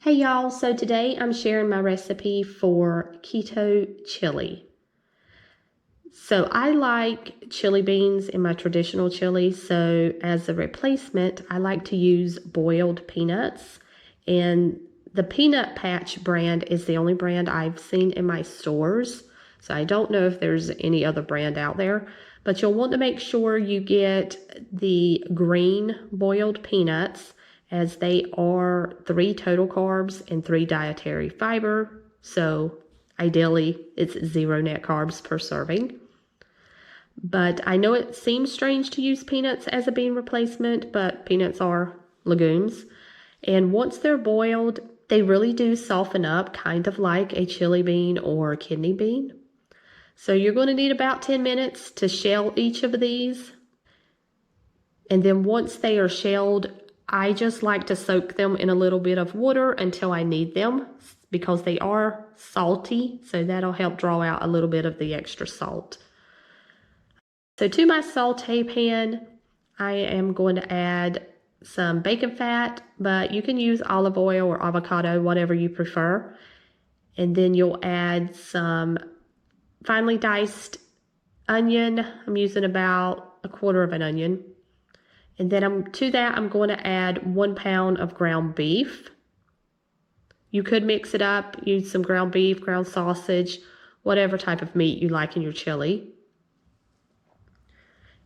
Hey y'all, so today I'm sharing my recipe for keto chili. So I like chili beans in my traditional chili, so as a replacement, I like to use boiled peanuts. And the Peanut Patch brand is the only brand I've seen in my stores. So I don't know if there's any other brand out there, but you'll want to make sure you get the green boiled peanuts, as they are 3 total carbs and 3 dietary fiber. So ideally, it's 0 net carbs per serving. But I know it seems strange to use peanuts as a bean replacement, but peanuts are legumes. And once they're boiled, they really do soften up, kind of like a chili bean or kidney bean. So you're going to need about 10 minutes to shell each of these. And then once they are shelled, I just like to soak them in a little bit of water until I need them, because they are salty, so that'll help draw out a little bit of the extra salt. So to my saute pan, I am going to add some bacon fat, but you can use olive oil or avocado, whatever you prefer. And then you'll add some finely diced onion. I'm using about 1/4 of an onion. And then to that, I'm going to add 1 pound of ground beef. You could mix it up, use some ground beef, ground sausage, whatever type of meat you like in your chili.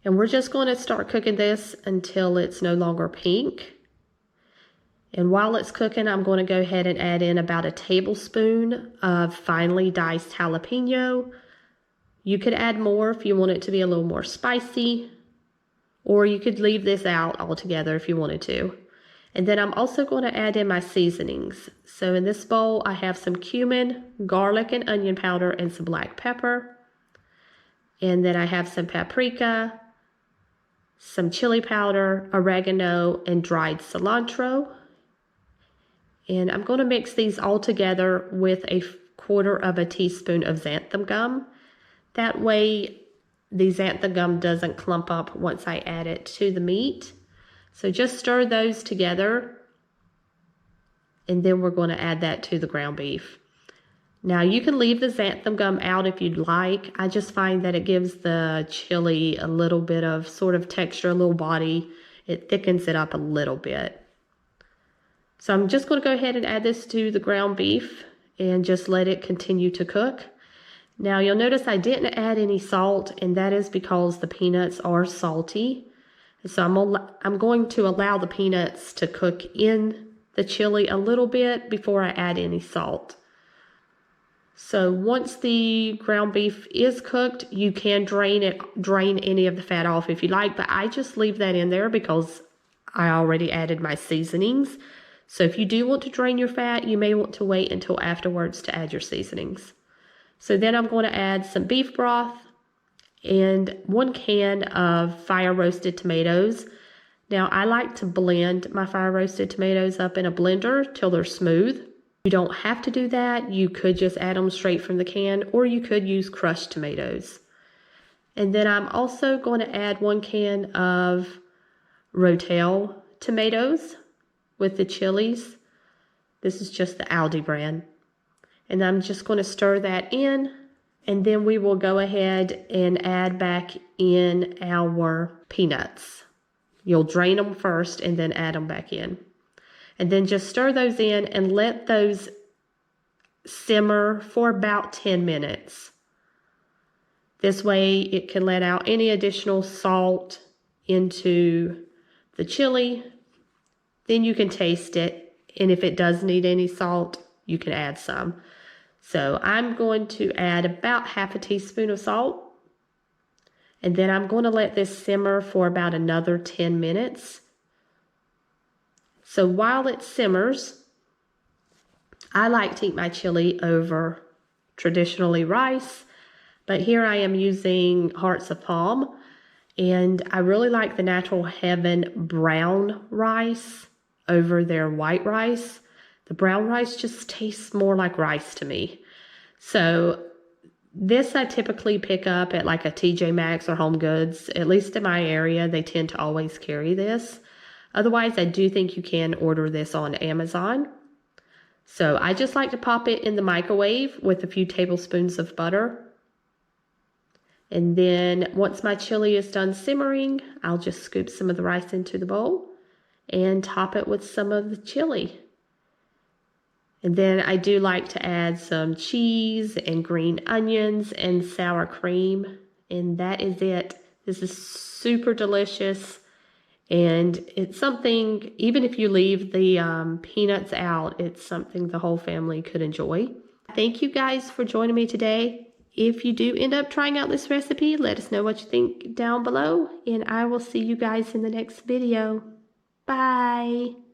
And we're just going to start cooking this until it's no longer pink. And while it's cooking, I'm going to go ahead and add in about 1 tablespoon of finely diced jalapeno. You could add more if you want it to be a little more spicy, or you could leave this out altogether if you wanted to. And then I'm also going to add in my seasonings. So in this bowl, I have some cumin, garlic and onion powder, and some black pepper. And then I have some paprika, some chili powder, oregano, and dried cilantro. And I'm going to mix these all together with 1/4 teaspoon of xanthan gum. That way, the xanthan gum doesn't clump up once I add it to the meat. So just stir those together, and then we're going to add that to the ground beef. Now you can leave the xanthan gum out if you'd like. I just find that it gives the chili a little bit of sort of texture, a little body. It thickens it up a little bit. So I'm just going to go ahead and add this to the ground beef and just let it continue to cook. Now you'll notice I didn't add any salt, and that is because the peanuts are salty. So I'm going to allow the peanuts to cook in the chili a little bit before I add any salt. So once the ground beef is cooked, you can drain any of the fat off if you like, but I just leave that in there because I already added my seasonings. So if you do want to drain your fat, you may want to wait until afterwards to add your seasonings. So then I'm going to add some beef broth and 1 can of fire roasted tomatoes. Now I like to blend my fire roasted tomatoes up in a blender till they're smooth. You don't have to do that. You could just add them straight from the can, or you could use crushed tomatoes. And then I'm also going to add 1 can of rotel tomatoes with the chilies. This is just the Aldi brand. And I'm just going to stir that in, and then we will go ahead and add back in our peanuts. You'll drain them first and then add them back in. And then just stir those in and let those simmer for about 10 minutes. This way it can let out any additional salt into the chili. Then you can taste it, and if it does need any salt, you can add some. So I'm going to add about 1/2 teaspoon of salt. And then I'm going to let this simmer for about another 10 minutes. So while it simmers, I like to eat my chili over traditionally rice, but here I am using hearts of palm, and I really like the Natural Heaven brown rice over their white rice. The brown rice just tastes more like rice to me. So this I typically pick up at like a TJ Maxx or Home Goods. At least in my area, they tend to always carry this. Otherwise, I do think you can order this on Amazon. So I just like to pop it in the microwave with a few tablespoons of butter. And then once my chili is done simmering, I'll just scoop some of the rice into the bowl and top it with some of the chili. And then I do like to add some cheese and green onions and sour cream. And that is it. This is super delicious. And it's something, even if you leave the peanuts out, it's something the whole family could enjoy. Thank you guys for joining me today. If you do end up trying out this recipe, let us know what you think down below. And I will see you guys in the next video. Bye.